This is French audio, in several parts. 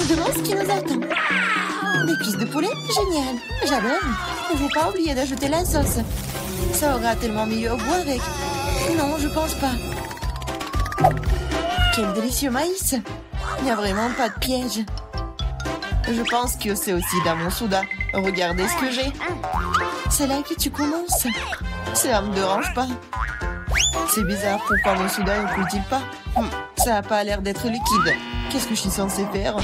Je demande ce qui nous attend. Des cuisses de poulet, génial. J'adore. Il ne faut pas oublier d'ajouter la sauce. Ça aura tellement mieux au goût avec. Non, je pense pas. Quel délicieux maïs. Il n'y a vraiment pas de piège. Je pense que c'est aussi dans mon soda. Regardez ce que j'ai. C'est là que tu commences. Cela me dérange pas. C'est bizarre, pourquoi mon soda ne coule-t-il pas? Ça n'a pas l'air d'être liquide. Qu'est-ce que je suis censée faire?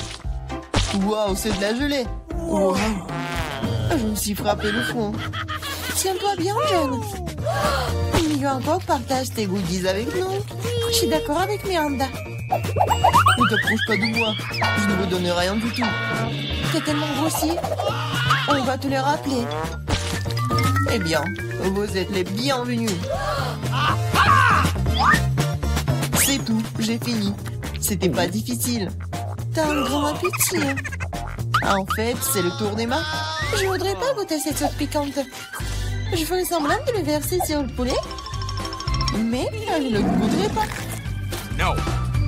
Waouh, c'est de la gelée. Wow. Je me suis frappé le front. Tiens-toi bien, jeune. Mieux encore, partage tes goodies avec nous. Je suis d'accord avec Miranda. Ne t'approche pas de moi. Je ne vous donne rien du tout. T'es tellement grossier. On va te le rappeler. Eh bien, vous êtes les bienvenus. C'est tout, j'ai fini. C'était pas difficile. T'as un grand appétit. En fait, c'est le tour des mains. Je voudrais pas goûter cette sauce piquante. Je ferai semblant de le verser sur le poulet. Mais je ne le goûterai pas. Non.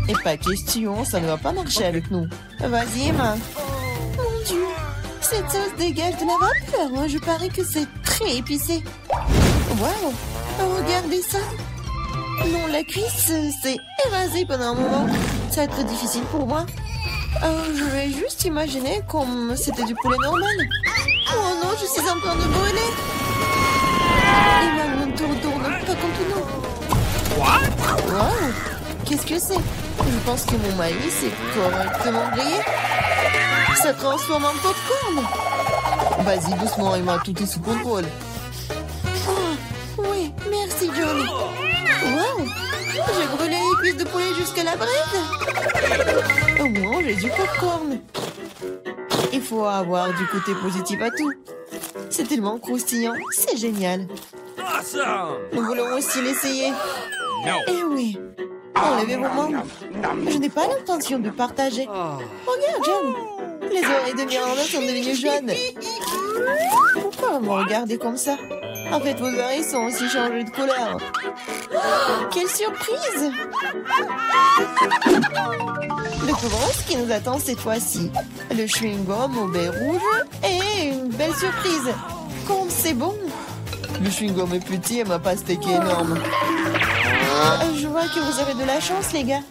Et pas question, ça ne va pas marcher avec nous. Vas-y, Emma. Mon Dieu, cette sauce dégage de la vapeur. Je parie que c'est très épicé. Waouh, regardez ça. Non, la cuisse s'est évasée pendant un moment. Ça va être difficile pour moi. Je vais juste imaginer comme c'était du poulet normal. Oh non, je suis en train de brûler. Emma, ne te retourne pas contre nous. Waouh, qu'est-ce que c'est? Je pense que mon maïs est correctement grillé. Ça transforme en popcorn. Vas-y, doucement, Emma, tout est sous contrôle. Oh, oui, merci, John. Waouh, j'ai brûlé les cuisses de poulet jusqu'à la braise. Au moins, j'ai du popcorn. Il faut avoir du côté positif à tout. C'est tellement croustillant, c'est génial. Awesome. Nous voulons aussi l'essayer. No. Eh oui, enlevez vos mains. Je n'ai pas l'intention de partager. Regarde, John. Les oreilles de Miranda sont devenues jaunes. Pourquoi vous me regardez comme ça? En fait, vos oreilles sont aussi changées de couleur. Quelle surprise! Découvrons ce qui nous attend cette fois-ci. Le chewing-gum au baie rouge et une belle surprise. Comme c'est bon! Le chewing-gum est petit et ma pastèque est énorme. Je vois que vous avez de la chance, les gars.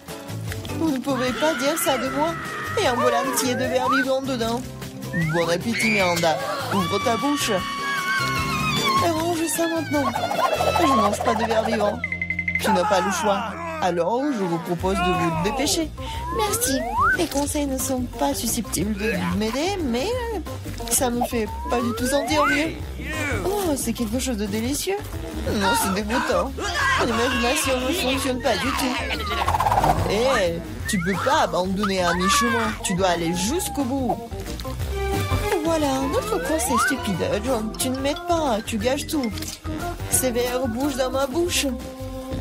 Vous ne pouvez pas dire ça de moi. Et un bol entier de verre vivant dedans. Bon appétit, Miranda. Ouvre ta bouche. Range ça maintenant. Je ne mange pas de verre vivant. Tu n'as pas le choix. Alors, je vous propose de vous dépêcher. Merci. Les conseils ne sont pas susceptibles de m'aider, mais ça me fait pas du tout sentir mieux. Oh, c'est quelque chose de délicieux. Non, c'est dégoûtant. L'imagination ne fonctionne pas du tout. Eh, tu peux pas abandonner à mi-chemin. Tu dois aller jusqu'au bout. Voilà, un autre conseil stupide. John, tu ne m'aides pas, tu gâches tout. Ces verres bougent dans ma bouche.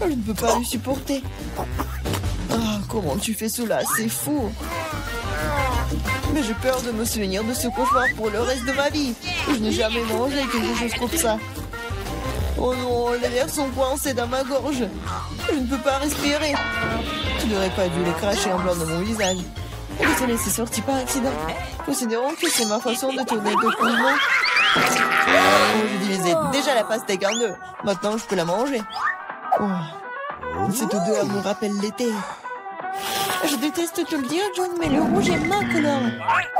Je ne peux pas le supporter. Ah, comment tu fais cela? C'est fou. Mais j'ai peur de me souvenir de ce cauchemar pour le reste de ma vie. Je n'ai jamais mangé quelque chose comme ça. Oh non, les verres sont coincés dans ma gorge. Je ne peux pas respirer. Tu n'aurais pas dû les cracher en blanc de mon visage. Désolé, c'est sorti par accident. Considérons que c'est ma façon de tourner de mouvement. Oh, je divisais déjà la pastèque en deux. Maintenant, je peux la manger. Oh, cette odeur me rappelle l'été. Je déteste te le dire, John, mais le rouge est ma couleur.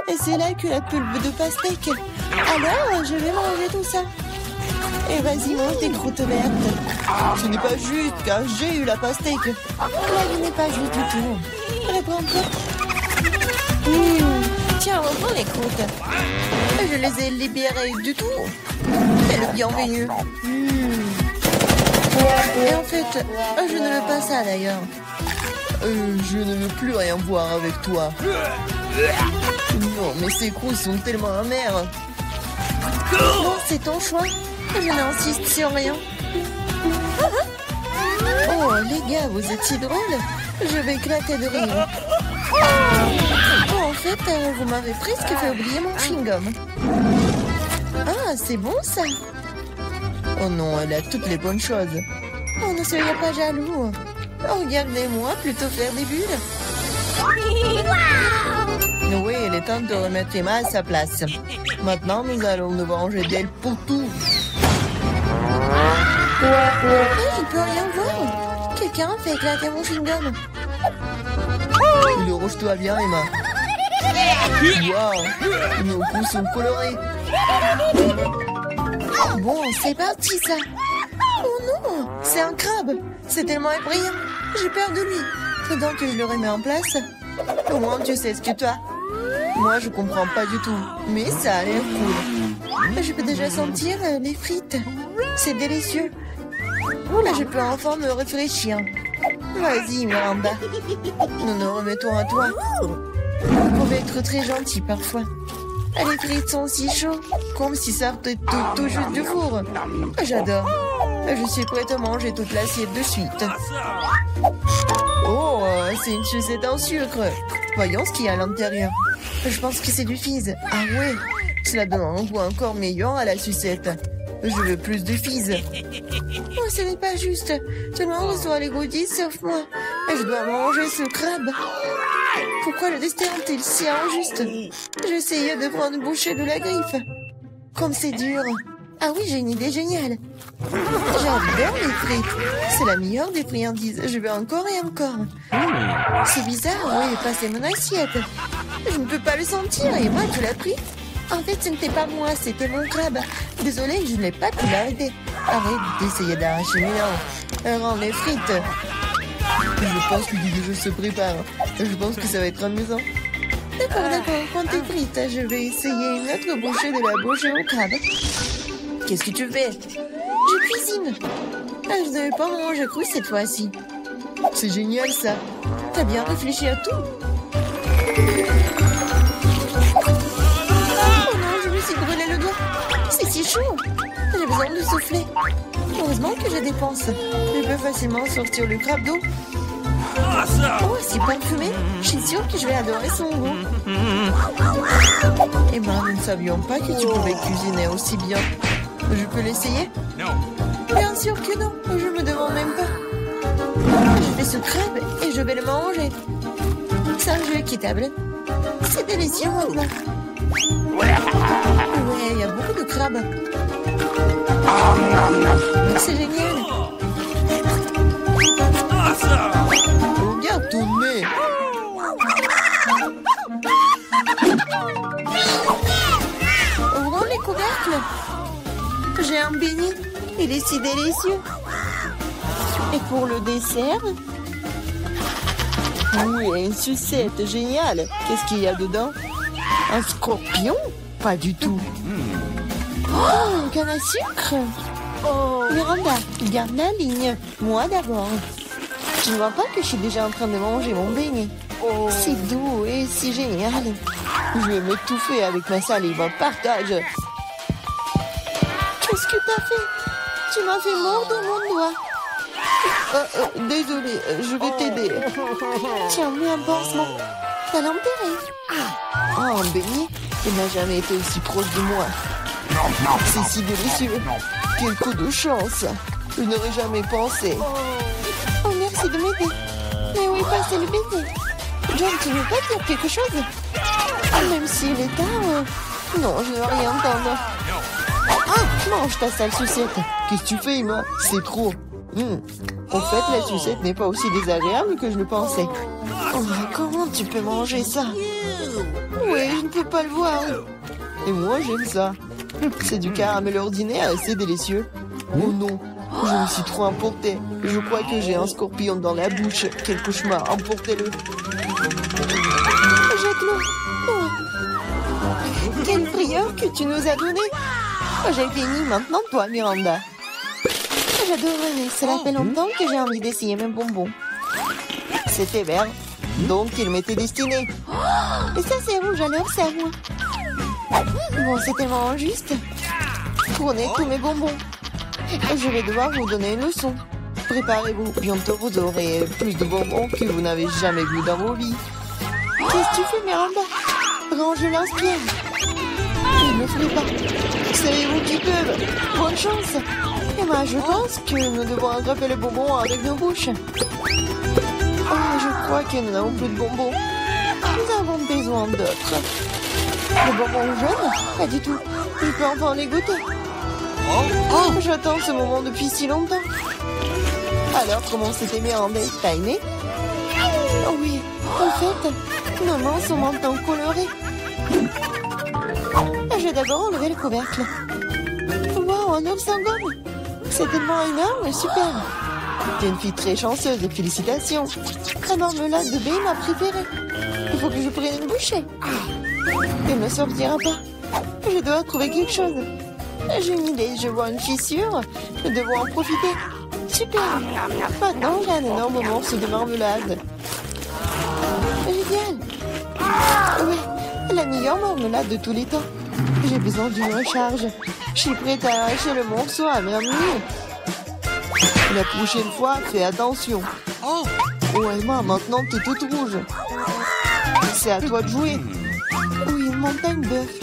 Et c'est là que la pulpe de pastèque. Alors, je vais manger tout ça. Et vas-y, mange tes croûtes vertes. Ce n'est pas juste, car j'ai eu la pastèque. La vie n'est pas juste du tout. Reprends-toi. Tiens, reprends les croûtes. Je les ai libérées du tout. C'est le bienvenu. Et en fait, je ne veux pas ça d'ailleurs. Je ne veux plus rien voir avec toi. Non, mais ces croûtes sont tellement amères. Non, c'est ton choix. Je n'insiste sur rien. Oh, les gars, vous êtes si drôles. Je vais éclater de rire. Oh, en fait, vous m'avez presque fait oublier mon chewing-gum. Ah, c'est bon ça. Oh non, elle a toutes les bonnes choses. Oh, ne soyez pas jaloux. Oh, regardez-moi plutôt faire des bulles. Oui, les est temps de remettre Emma à sa place. Maintenant, nous allons nous venger d'elle pour tout. Je ne peux rien voir. Quelqu'un fait éclater mon chewing-gum. Le rouge-toi bien, Emma. Waouh, nos coups sont colorés. Bon, c'est parti ça. Oh non, c'est un crabe. C'est tellement effrayant. J'ai peur de lui. C'est donc que je le remets en place. Au moins, tu sais ce que tu as. Moi, je comprends pas du tout. Mais ça a l'air cool. Je peux déjà sentir les frites. C'est délicieux. Là, je peux enfin me réfléchir. Vas-y, Miranda. Nous nous remettons à toi. Vous pouvez être très gentil parfois. Les frites sont si chaudes, Comme si ça sortait tout juste du four. j'adore. Je suis prête à manger toute l'assiette de suite. Oh, c'est une sucette en sucre. Voyons ce qu'il y a à l'intérieur. Je pense que c'est du fizz. Ah ouais, cela donne un goût encore meilleur à la sucette. Je veux plus de fizz. Oh, ce n'est pas juste. Tout le monde reçoit les goodies sauf moi. Je dois manger ce crabe. Pourquoi le destin est-il si injuste? J'essayais de prendre une bouchée de la griffe. Comme c'est dur. Ah oui, j'ai une idée géniale. J'adore les frites. C'est la meilleure des friandises. Je veux encore et encore. C'est bizarre, oui, passez mon assiette. Je ne peux pas le sentir. Et moi, tu l'as pris? En fait, ce n'était pas moi, c'était mon crabe. Désolée, je n'ai pas pu l'arrêter. Arrête d'essayer d'arracher mes dents. Rends les frites. Je pense que le jeu se prépare. Je pense que ça va être amusant. D'accord, prends tes frites. Je vais essayer une autre bouchée de la bouche au crabe. Qu'est-ce que tu fais? Je cuisine. Je ne devais pas manger cru cette fois-ci. C'est génial ça. T'as bien réfléchi à tout. Oh non, je me suis brûlé le doigt. C'est si chaud. J'ai besoin de souffler. Heureusement que je dépense. Je peux facilement sortir le crabe d'eau. Oh, c'est parfumé. Je suis sûre que je vais adorer son goût. Eh ben, nous ne savions pas que tu pouvais cuisiner aussi bien. Je peux l'essayer? Bien sûr que non. Je me demande même pas. Je fais ce crabe et je vais le manger. C'est un jeu équitable. C'est délicieux maintenant. Ouais, il y a beaucoup de crabes. C'est génial. Regarde ton nez. Ouvrons les couvercles. J'ai un beignet. Il est si délicieux. Et pour le dessert? Oui, une sucette, génial. Qu'est-ce qu'il y a dedans? Un scorpion? Pas du tout. Oh, une canne à sucre. Oh, Miranda, garde la ligne. Moi d'abord. Tu ne vois pas que je suis déjà en train de manger mon beignet? Oh. C'est doux et si génial. Je vais m'étouffer avec ma salive. Partage. Qu'est-ce que t'as fait? Tu m'as fait mordre mon doigt. Désolé, je vais t'aider. Tiens, mets un pansement. T'as l'enterrer. Oh, un beignet? Il n'a jamais été aussi proche de moi. C'est si délicieux. Quel coup de chance. Je n'aurais jamais pensé. Oh, merci de m'aider. Mais où est passé le bébé? John, tu veux pas dire quelque chose? Même s'il est tard. Non, je ne veux rien entendre. Ah, mange ta sale sucette. Qu'est-ce que tu fais, Emma? C'est trop. En fait, la sucette n'est pas aussi désagréable que je le pensais. Oh, mais comment tu peux manger ça? Oui, je ne peux pas le voir. Et moi, j'aime ça. C'est du caramel ordinaire et c'est délicieux. Oh non, je me suis trop emportée. Je crois que j'ai un scorpion dans la bouche. Quel cauchemar, emportez-le. Jette-le. Oh. Quelle frayeur que tu nous as donné. J'ai fini, maintenant toi, Miranda. J'adorerais, cela fait longtemps que j'ai envie d'essayer mes bonbons. C'était vert, donc il m'était destiné. Et ça c'est rouge, alors c'est à moi. Bon, c'est tellement injuste. Prenez tous mes bonbons. Je vais devoir vous donner une leçon. Préparez-vous, bientôt vous aurez plus de bonbons que vous n'avez jamais vu dans vos vies. Qu'est-ce que tu fais, Miranda? Range l'inspire. Ne me faites pas. Savez-vous qui peuvent? Bonne chance. Emma, je pense que nous devons attraper les bonbons avec nos bouches. Oh, je crois que nous n'avons plus de bonbons. Nous avons besoin besoin d'autres. Le bonbon jaune? Pas du tout. Je peux enfin les goûter. Oh, j'attends ce moment depuis si longtemps. Alors, comment c'était mérandé? T'as aimé? Oh oui, en fait, nos mains sont maintenant colorées. Je vais d'abord enlever le couvercle. Wow, un œuf sans gomme. C'est tellement énorme, super. T'es une fille très chanceuse et félicitations. La marmelade de baie est ma préférée. Il faut que je prenne une bouchée. Elle ne sortira pas. Je dois trouver quelque chose. J'ai une idée, je vois une fissure. Nous devons en profiter. Super. Maintenant, j'ai un énorme morceau de marmelade. Génial. Ouais, la meilleure marmelade de tous les temps. J'ai besoin d'une recharge. Je suis prête à arracher le morceau à ma main. La prochaine fois, fais attention. Oh, Emma, maintenant t'es toute rouge. C'est à toi de jouer. Oui, une montagne d'œufs.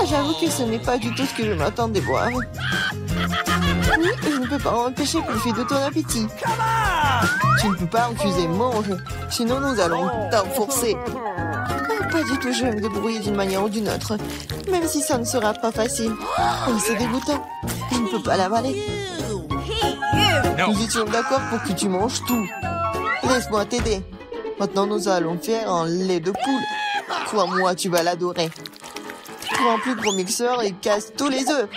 J'avoue que ce n'est pas du tout ce que je m'attendais voir. Oui, je ne peux pas empêcher profiter de ton appétit. Tu ne peux pas refuser, mange. Sinon, nous allons t'enforcer. Pas du tout, je vais me débrouiller d'une manière ou d'une autre. Même si ça ne sera pas facile. Oui, c'est dégoûtant. Je ne peux pas l'avaler. Nous étions d'accord pour que tu manges tout. Laisse-moi t'aider. Maintenant, nous allons faire un lait de poule. Crois-moi, tu vas l'adorer. Prends un plus gros mixeur et casse tous les œufs.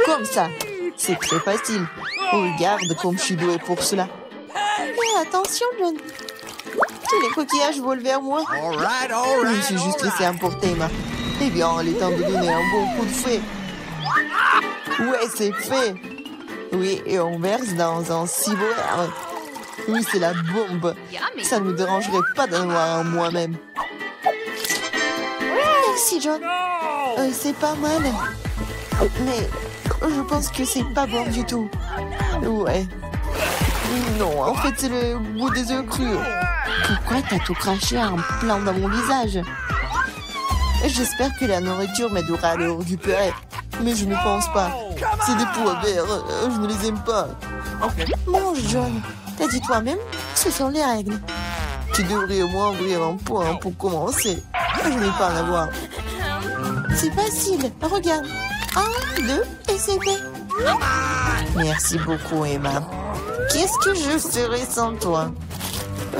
Comme ça. C'est très facile. Regarde comme je suis douée pour cela. Mais attention, John. Tous les coquillages volent vers moi. Je me suis juste laissé emporter, Emma. Eh bien, il est temps de donner un bon coup de fouet. Ouais, c'est fait. Oui, et on verse dans un ciboire. Oui, c'est la bombe. Ça ne me dérangerait pas d'en avoir un moi-même. Merci, John. C'est pas mal. Mais je pense que c'est pas bon du tout. Ouais. Non, en fait, c'est le goût des œufs crus. Pourquoi t'as tout craché en plein dans mon visage? J'espère que la nourriture m'aidera à le récupérer. Mais je ne pense pas. C'est des pois verts. Je ne les aime pas. Mange, John. T'as dit toi-même, ce sont les règles. Tu devrais au moins ouvrir un point pour commencer. Je n'ai pas à en avoir. C'est facile. Regarde. 1, 2, et c'est fait. Merci beaucoup, Emma. Qu'est-ce que je ferais sans toi?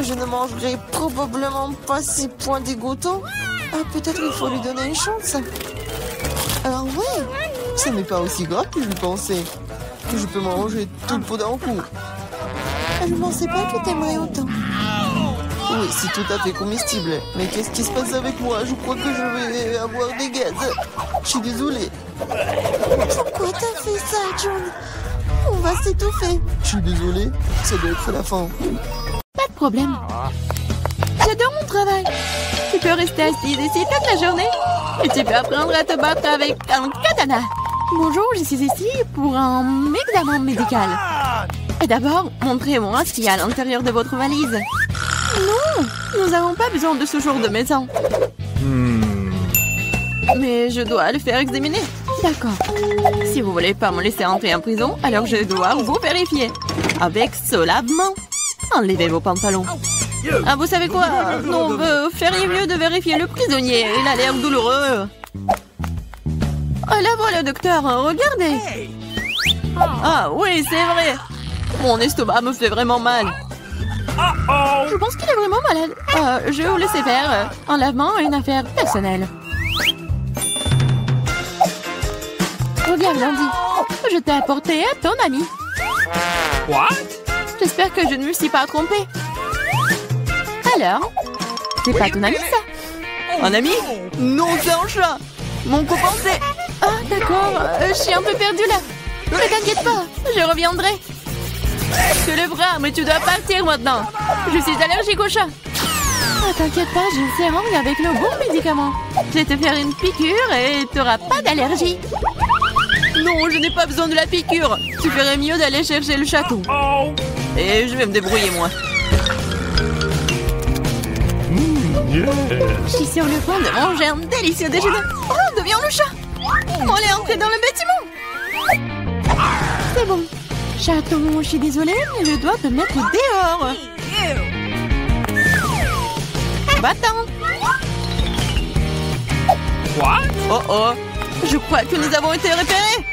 Je ne mangerai probablement pas ces points dégoûtants. Peut-être il faut lui donner une chance. Alors ouais, ce n'est pas aussi grave que je pensais. Je peux manger tout le pot d'un coup. Je ne pensais pas que t'aimerais autant. Oui, c'est tout à fait comestible. Mais qu'est-ce qui se passe avec moi? Je crois que je vais avoir des gaz. Je suis désolée. Pourquoi t'as fait ça, John? On va s'étouffer. Je suis désolée. Ça doit être la fin. Pas de problème. J'adore mon travail. Tu peux rester assise ici toute la journée. Et tu peux apprendre à te battre avec un katana. Bonjour, je suis ici pour un examen médical. Et d'abord, montrez-moi ce qu'il y a à l'intérieur de votre valise. Non, nous n'avons pas besoin de ce genre de médecin. Mais je dois le faire examiner. D'accord. Si vous voulez pas me laisser entrer en prison, alors je dois vous vérifier. Avec ce lavement. Enlevez vos pantalons. Ah, vous savez quoi? Non, vous feriez mieux de vérifier le prisonnier. Il a l'air douloureux. Ah, là voilà, docteur. Regardez. Ah, oui, c'est vrai. Mon estomac me fait vraiment mal. Je pense qu'il est vraiment malade. Je vais vous laisser faire. Un lavement est une affaire personnelle. Regarde, Landy. Je t'ai apporté à ton ami. What? J'espère que je ne me suis pas trompée. Alors, c'est pas ton ami, ça? Un ami? Non, c'est un chat. Mon copain, c'est... Ah, d'accord. Je suis un peu perdue, là. Ne t'inquiète pas, je reviendrai. Je te le bras, mais tu dois partir maintenant. Je suis allergique au chat. Ah, t'inquiète pas, j'ai une seringue avec le bon médicament. Je vais te faire une piqûre et tu n'auras pas d'allergie. Non, je n'ai pas besoin de la piqûre. Tu ferais mieux d'aller chercher le château. Et je vais me débrouiller, moi. Je suis sur le point de manger un délicieux déjeuner. Oh, deviens le chat. On est entré dans le bâtiment. C'est bon. Chaton, je suis désolée, mais je dois te mettre dehors. battant. What? Oh oh, je crois que nous avons été repérés.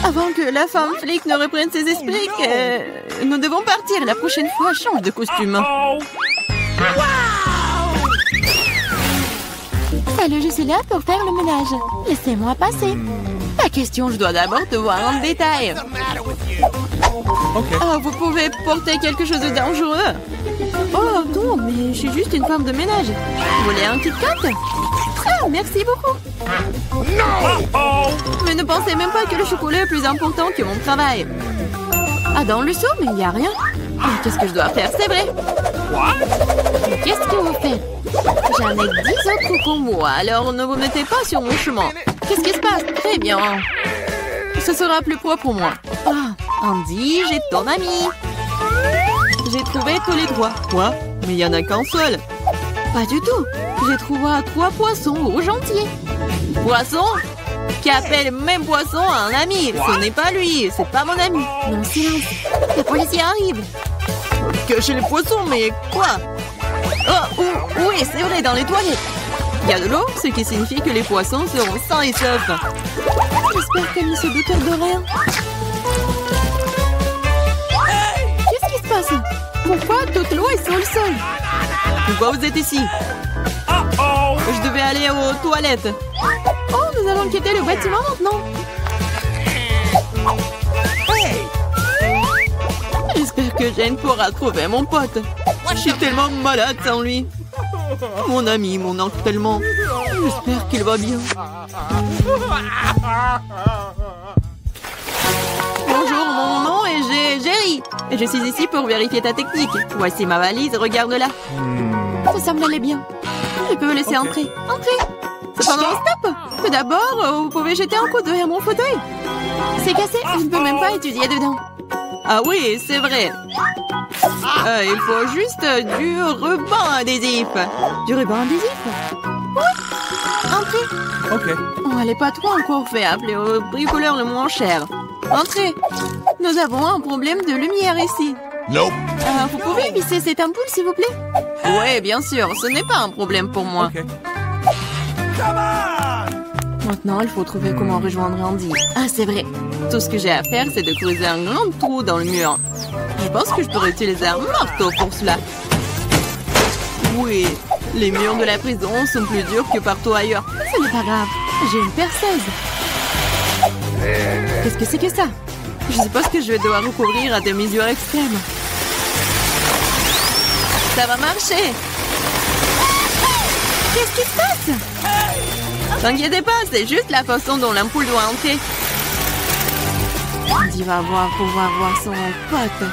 Avant que la femme flic ne reprenne ses esprits, nous devons partir. La prochaine fois, change de costume. Oh. Salut, je suis là pour faire le ménage. Laissez-moi passer. Pas question, je dois d'abord te voir en détail. Okay. Oh, vous pouvez porter quelque chose de dangereux. Oh non, mais je suis juste une femme de ménage. Vous voulez un Kit Kat? Ah, merci beaucoup. Oh. Mais ne pensez même pas que le chocolat est plus important que mon travail. Ah, dans le seau, mais il n'y a rien. Oh, qu'est-ce que je dois faire? C'est vrai. What? Mais qu'est-ce que vous faites? J'en ai 10 autres comme moi, alors ne vous mettez pas sur mon chemin. Qu'est-ce qui se passe? Très bien. Ce sera plus propre pour moi. Ah, Andy, j'ai ton ami. J'ai trouvé tous les trois. Quoi? Mais il n'y en a qu'un seul. Pas du tout. J'ai trouvé 3 poissons rouges entiers. Poisson? Qui appelle même poisson à un ami. Ce n'est pas lui, c'est pas mon ami. Non, silence. Les policiers arrivent. Cachez les poissons, mais quoi? Oh, oui, c'est vrai, dans les toilettes. Il y a de l'eau, ce qui signifie que les poissons seront sains et saufs. J'espère qu'elle ne se doute de rien. Qu'est-ce qui se passe? Pourquoi toute l'eau est sur le sol? Pourquoi vous êtes ici? Oh. Je devais aller aux toilettes. Oh, nous allons quitter le bâtiment maintenant. J'espère que Jane pourra trouver mon pote. Je suis tellement malade sans lui. Mon ami m'en manque tellement. J'espère qu'il va bien. Bonjour, mon nom est Jerry. Et je suis ici pour vérifier ta technique. Voici ma valise, regarde-la. Ça semble aller bien. Je peux vous laisser entrer. Entrez. Cependant, stop. Tout d'abord, vous pouvez jeter un coup d'œil à mon fauteuil. C'est cassé, je ne peux même pas étudier dedans. Ah oui, c'est vrai. Il faut juste du ruban adhésif. Du ruban adhésif? Oui. Entrez. Ok. Oh, elle n'est pas trop encore fait appeler au bricoleur le moins cher. Entrez. Nous avons un problème de lumière ici. Nope. Vous pouvez visser cette ampoule, s'il vous plaît? Oui, bien sûr. Ce n'est pas un problème pour moi. Ok. Maintenant, il faut trouver comment rejoindre Andy. Ah, c'est vrai. Tout ce que j'ai à faire, c'est de creuser un grand trou dans le mur. Je pense que je pourrais utiliser un marteau pour cela. Oui, les murs de la prison sont plus durs que partout ailleurs. Ce n'est pas grave. J'ai une perceuse. Qu'est-ce que c'est que ça? Je suppose que je vais devoir recouvrir à des mesures extrêmes. Ça va marcher. Qu'est-ce qui se passe? T'inquiétez pas, c'est juste la façon dont l'ampoule doit entrer. Andy va pouvoir voir son pote.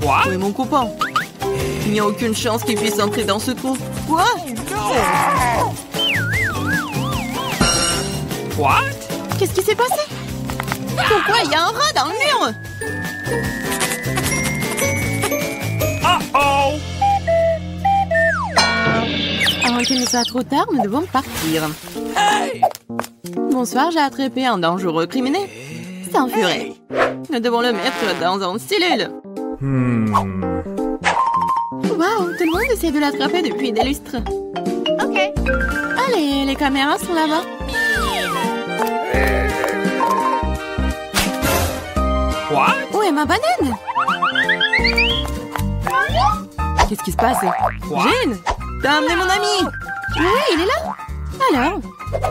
What? Où est mon copain? Il n'y a aucune chance qu'il puisse entrer dans ce trou. Quoi? What? Qu'est-ce qui s'est passé? Pourquoi il y a un rat dans le mur? Oh. Avant qu'il ne soit trop tard, nous devons partir. Bonsoir, j'ai attrapé un dangereux criminel. C'est un furet. Nous devons le mettre dans une cellule. Waouh, tout le monde essaie de l'attraper depuis des lustres. Ok. Allez, les caméras sont là-bas. What? Où est ma banane? Qu'est-ce qui se passe? Jane, t'as amené mon ami? Oui, il est là. Alors,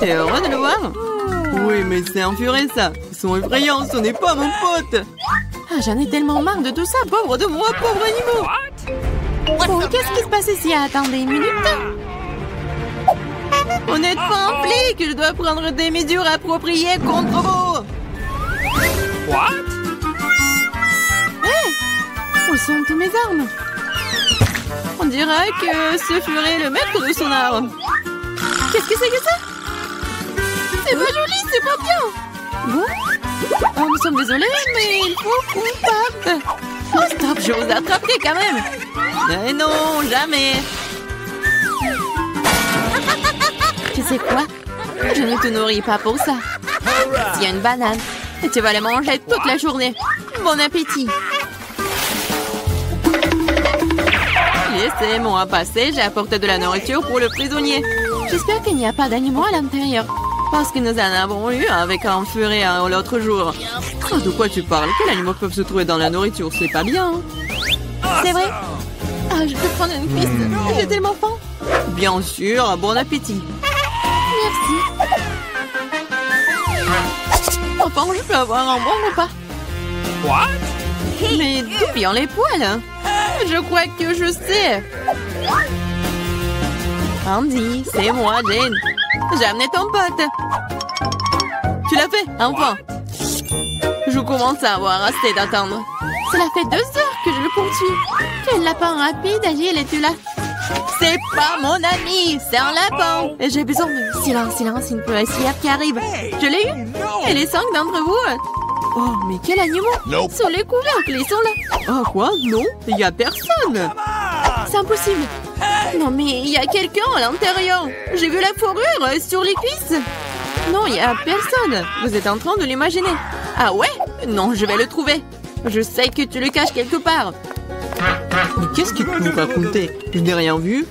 t'es heureux de le voir? Oui, mais c'est un furet, ça. Ils sont effrayants, ce n'est pas mon pote. Ah, j'en ai tellement marre de tout ça. Pauvre de moi, pauvre animal. Bon, qu'est-ce qui se passe ici? Attendez une minute. On n'est pas un flic. Je dois prendre des mesures appropriées contre vous. What? Où sont toutes mes armes? On dirait que ce furet est le maître de son arme. Qu'est-ce que c'est que ça? C'est pas joli, c'est pas bien. Bon, nous sommes désolés, mais il faut qu'on parte. Oh stop, je vous attraperai quand même. Mais non, jamais. Tu sais quoi? Je ne te nourris pas pour ça. Il y a une banane et tu vas la manger toute la journée. Bon appétit. Laissez-moi passer, j'ai apporté de la nourriture pour le prisonnier. J'espère qu'il n'y a pas d'animaux à l'intérieur. Parce que nous en avons eu avec un furet l'autre jour. Oh, de quoi tu parles? Quels animaux peuvent se trouver dans la nourriture? C'est pas bien. C'est vrai? Ah, je peux prendre une cuisse. J'ai tellement faim. Bien sûr, bon appétit. Merci. Enfin, je peux avoir un bon repas. What? Mais d'où viennent les poils? Je crois que je sais. Andy, c'est moi, Jane. J'ai amené ton pote. Tu l'as fait, enfin. Je commence à avoir assez d'attendre. Cela fait 2 heures que je le poursuis. Quel lapin rapide, agile, es-tu là? C'est pas mon ami, c'est un lapin. Et j'ai besoin de... Silence, silence, une policière qui arrive. Je l'ai eu. Et les 5 d'entre vous... Oh, mais quel animal? Sur les couvercles, ils sont là. Oh, quoi? Non, il n'y a personne. C'est impossible. Non, mais il y a quelqu'un à l'intérieur. J'ai vu la fourrure sur les cuisses. Non, il n'y a personne. Vous êtes en train de l'imaginer. Ah ouais? Non, je vais le trouver. Je sais que tu le caches quelque part. Mais qu'est-ce qu'il peut nous raconter? Je n'ai rien vu.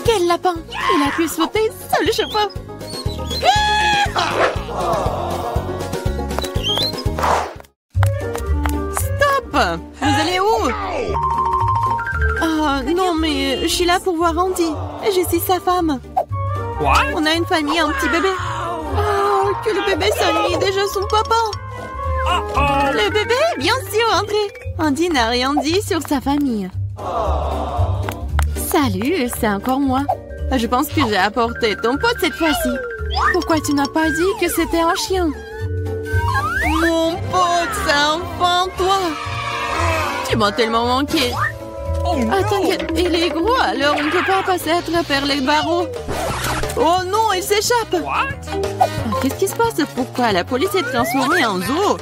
Quel lapin! Il a pu sauter sur le chapeau. Stop! Vous allez où? Oh non, mais je suis là pour voir Andy. Je suis sa femme. What? On a une famille, un petit bébé. Oh, que le bébé s'ennuie déjà son papa. Uh-oh. Le bébé, bien sûr, André. Andy n'a rien dit sur sa famille. Salut, c'est encore moi. Je pense que j'ai apporté ton pote cette fois-ci. Pourquoi tu n'as pas dit que c'était un chien? Mon pote, c'est enfin toi. Tu m'as tellement manqué. Attends, il est gros, alors on ne peut pas passer à travers les barreaux. Oh non, il s'échappe. Qu'est-ce qui se passe? Pourquoi la police est transformée en zoo?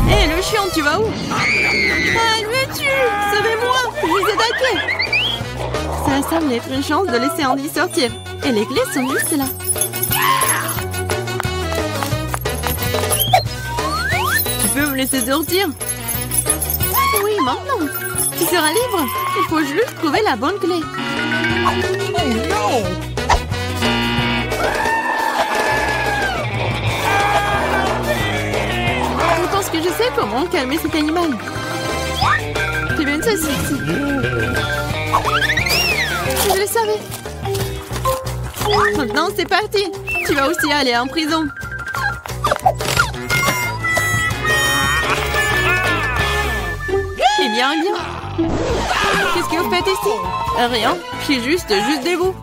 Hé, le chien, tu vas où? Ah, il me tue! Sauvez-moi! Je les ai attaqués! Ça semble être une chance de laisser Andy sortir. Et les clés sont juste là. Tu peux me laisser sortir? Oui, maintenant. Tu seras libre. Il faut juste trouver la bonne clé. Je pense que je sais comment calmer cet animal. Tu veux une saucisse? Je le savais. Maintenant, c'est parti. Tu vas aussi aller en prison. Eh bien, eh bien. Qu'est-ce que vous faites ici? Rien. Je suis juste debout.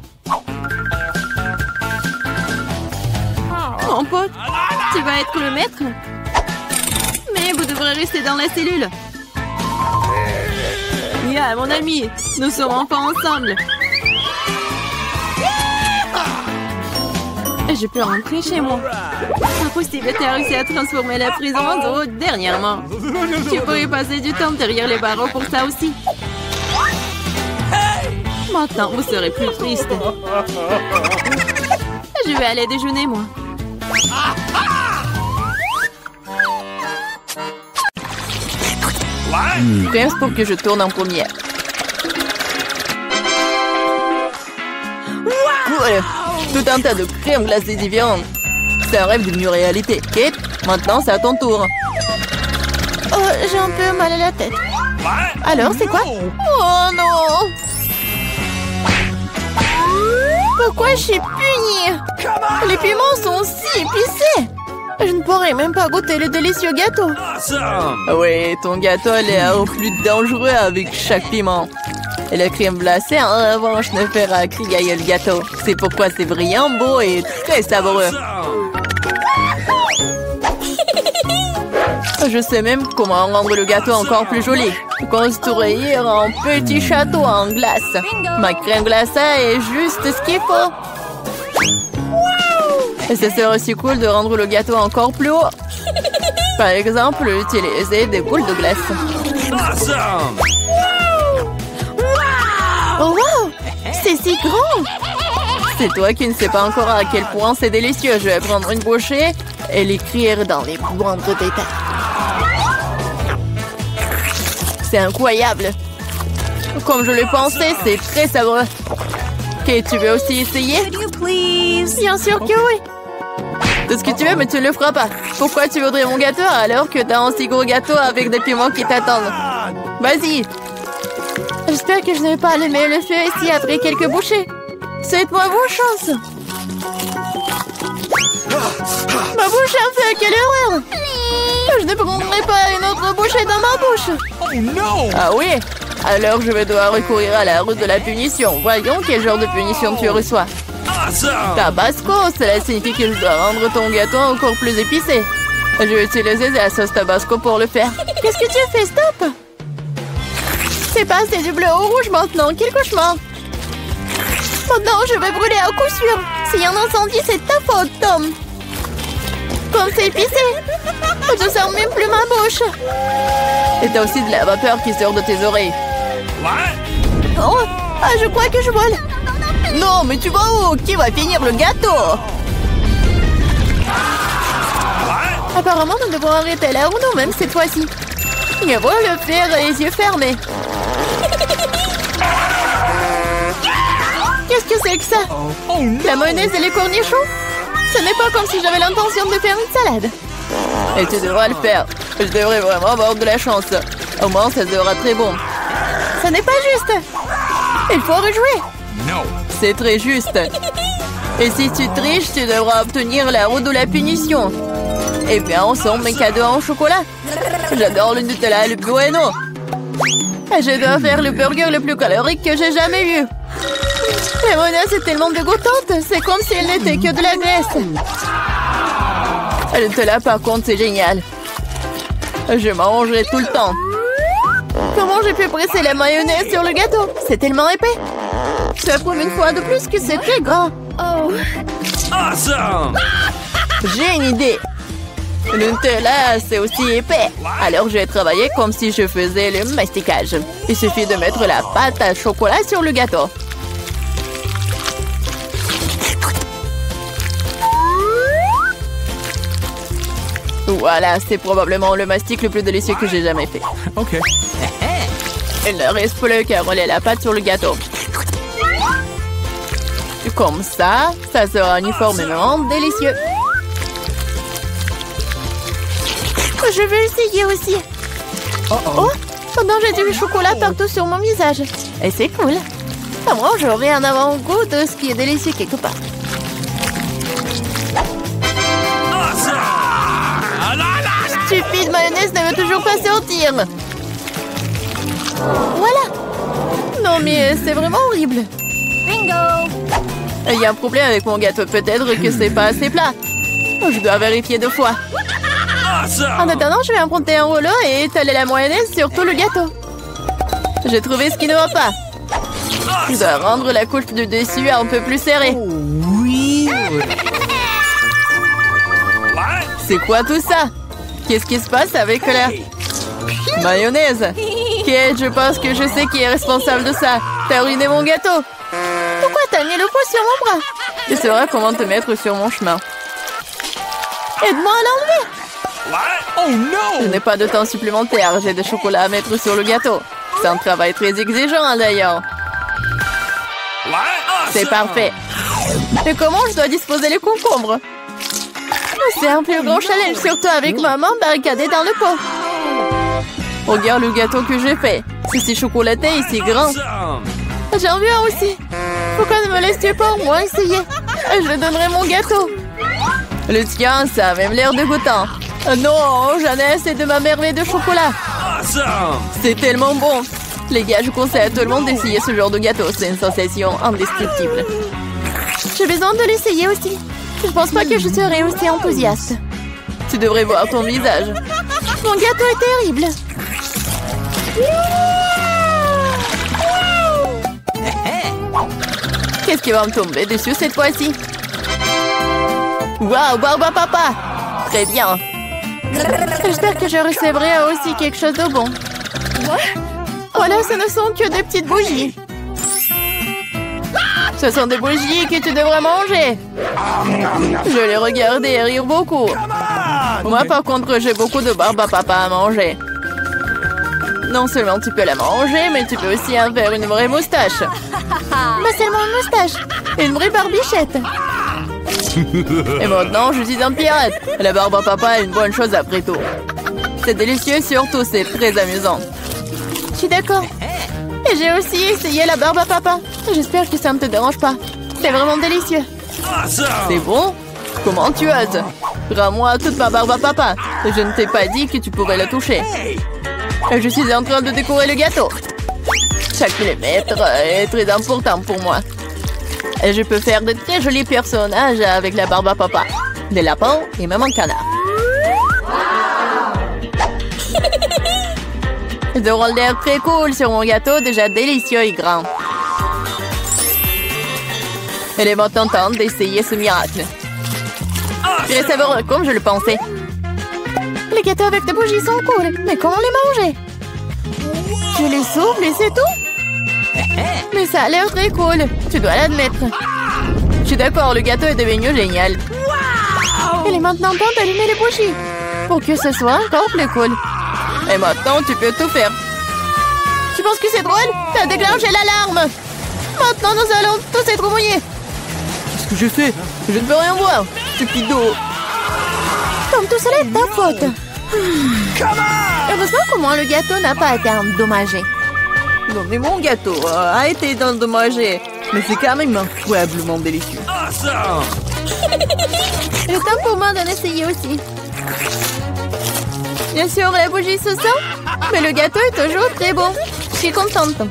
Mon pote, tu vas être le maître? Mais vous devrez rester dans la cellule. Yeah, mon ami, nous sommes enfin ensemble. Je peux rentrer chez moi. Impossible, tu as réussi à transformer la prison en zoo dernièrement. Tu pourrais passer du temps derrière les barreaux pour ça aussi. Maintenant, vous serez plus triste. Je vais aller déjeuner, moi. Pense pour que je tourne en première. Cool. Tout un tas de crèmes glacées différentes. C'est un rêve devenu réalité. Kate, maintenant c'est à ton tour. Oh, j'ai un peu mal à la tête. Alors, c'est quoi? Oh non! Pourquoi je suis punie? Les piments sont si épicés. Je ne pourrais même pas goûter le délicieux gâteau. Oui, ton gâteau a l'air plus dangereux avec chaque piment. Et la crème glacée, en revanche, ne fera crier le gâteau. C'est pourquoi c'est brillant, beau et très savoureux. Je sais même comment rendre le gâteau encore plus joli. Construire un petit château en glace. Ma crème glacée est juste ce qu'il faut. Et ce serait aussi cool de rendre le gâteau encore plus haut. Par exemple, utiliser des boules de glace. Awesome! Oh wow! C'est si grand! C'est toi qui ne sais pas encore à quel point c'est délicieux. Je vais prendre une bouchée et l'écrire dans les moindres détails. C'est incroyable! Comme je le pensais, c'est très savoureux. Ok, tu veux aussi essayer? Bien sûr que oui! Tout ce que tu veux, mais tu ne le feras pas. Pourquoi tu voudrais mon gâteau alors que t'as un si gros gâteau avec des piments qui t'attendent? Vas-y! J'espère que je ne vais pas allumer le feu ici après quelques bouchées. Souhaite-moi bonne chance! Ma bouche a fait, quelle horreur! Je ne prendrai pas une autre bouchée dans ma bouche! Oh no! Ah oui? Alors je vais devoir recourir à la route de la punition. Voyons quel genre de punition tu reçois. Awesome! Tabasco, cela signifie que je dois rendre ton gâteau encore plus épicé. Je vais utiliser la sauce Tabasco pour le faire. Qu'est-ce que tu fais? Stop! C'est pas assez du bleu au rouge maintenant. Quel cauchemar! Maintenant, je vais brûler à coup sûr. S'il y a un incendie, c'est ta faute, Tom. Comme c'est épicé. Je ne sens même plus ma bouche. Et t'as aussi de la vapeur qui sort de tes oreilles. What? Oh! Ah, je crois que je vole. Non, mais tu vas où? Qui va finir le gâteau? What? Apparemment, nous devons arrêter la roue nous-mêmes cette fois-ci. Il va le faire les yeux fermés. Qu'est-ce que c'est que ça? Oh no! La mayonnaise et les cornichons? Ce n'est pas comme si j'avais l'intention de faire une salade. Et tu devras le faire. Je devrais vraiment avoir de la chance. Au moins, ça sera très bon. Ce n'est pas juste. Il faut rejouer. No! C'est très juste. Et si tu triches, tu devras obtenir la roue de la punition. Et bien, ensemble, mes cadeaux en chocolat. J'adore le Nutella et le Bueno. Et je dois faire le burger le plus calorique que j'ai jamais eu. La mayonnaise est tellement dégoûtante. C'est comme si elle n'était que de la graisse. Le Nutella, par contre, c'est génial. Je mangerai tout le temps. Comment j'ai pu presser la mayonnaise sur le gâteau? C'est tellement épais. Ça prouve une fois de plus que c'est très gras. Oh. Awesome! J'ai une idée. Le Nutella, c'est aussi épais. Alors, je vais travailler comme si je faisais le masticage. Il suffit de mettre la pâte à chocolat sur le gâteau. Voilà, c'est probablement le mastic le plus délicieux que j'ai jamais fait. OK. Il ne reste plus qu'à rouler la pâte sur le gâteau. Comme ça, ça sera uniformément délicieux. Je veux essayer aussi. Oh, pendant j'ai du chocolat partout sur mon visage. Et c'est cool. Au moins, j'aurai un avant-goût de ce qui est délicieux quelque part. Awesome! Ah, la, la, la. Stupide mayonnaise ne veut toujours pas sortir. Voilà. Non, mais c'est vraiment horrible. Bingo! Il y a un problème avec mon gâteau. Peut-être que c'est pas assez plat. Je dois vérifier 2 fois. En Awesome! attendant, je vais emprunter un rouleau et étaler la mayonnaise sur tout le gâteau. J'ai trouvé ce qui ne va pas. Je dois rendre la couche du dessus un peu plus serrée. What? C'est quoi tout ça? Qu'est-ce qui se passe avec la mayonnaise? Kate, je pense que je sais qui est responsable de ça. T'as ruiné mon gâteau. Pourquoi t'as mis le poids sur mon bras? Tu sauras comment te mettre sur mon chemin. Aide-moi à l'enlever. What? Oh Je no! n'ai pas de temps supplémentaire. J'ai des chocolats à mettre sur le gâteau. C'est un travail très exigeant d'ailleurs. What? C'est Awesome! parfait. Et comment je dois disposer les concombres? C'est un plus grand challenge, surtout avec ma main barricadée dans le pot. Regarde le gâteau que j'ai fait. C'est si chocolaté et si grand. Awesome! J'en veux un aussi. Pourquoi ne me laisses-tu pas au moins essayer? Je donnerai mon gâteau. Le tien, ça a même l'air dégoûtant. Non, j'en ai assez de ma merveille de chocolat. Awesome! C'est tellement bon. Les gars, je conseille à tout le monde d'essayer ce genre de gâteau. C'est une sensation indescriptible. J'ai besoin de l'essayer aussi. Je pense pas que je serai aussi enthousiaste. Tu devrais voir ton visage. Mon gâteau est terrible. Qu'est-ce qui va me tomber dessus cette fois-ci? Waouh, barbe à papa! Très bien. J'espère que je recevrai aussi quelque chose de bon. Voilà, ce ne sont que des petites bougies. Ce sont des bougies que tu devrais manger. Je les regardais et rire beaucoup. Moi, par contre, j'ai beaucoup de barbe à papa à manger. Non seulement tu peux la manger, mais tu peux aussi en faire une vraie moustache. Pas seulement une moustache, une vraie barbichette. Et maintenant, je suis un pirate. La barbe à papa est une bonne chose après tout. C'est délicieux, surtout c'est très amusant. Je suis d'accord. Et j'ai aussi essayé la barbe à papa. J'espère que ça ne te dérange pas. C'est vraiment délicieux. C'est bon? Comment tu oses? Rends-moi toute ma barbe à papa. Je ne t'ai pas dit que tu pourrais la toucher. Je suis en train de décorer le gâteau. Chaque millimètre est très important pour moi. Et je peux faire de très jolis personnages avec la barbe à papa. Des lapins et même un canard. Ils auront l'air très cool sur mon gâteau déjà délicieux et grand. Elle est maintenant temps d'essayer ce miracle. Très savoureux comme je le pensais. Les gâteaux avec des bougies sont cool, mais comment les manger? Je les souffle et c'est tout? Mais ça a l'air très cool, tu dois l'admettre. Je suis d'accord, le gâteau est devenu génial. Il est maintenant temps d'allumer les bougies pour que ce soit encore plus cool. Et maintenant, tu peux tout faire. Tu penses que c'est drôle? T'as déclenché l'alarme. Maintenant, nous allons tous être mouillés. Qu'est-ce que je fais? Je ne peux rien voir. Stupido. Comme tout cela est ta faute. Heureusement qu'au moins le gâteau n'a pas été endommagé. Non, mais mon gâteau a été endommagé. Mais c'est quand même incroyablement délicieux. Il est temps pour moi d'en essayer aussi. Bien sûr, la bougie se sent, mais le gâteau est toujours très bon. Je suis contente.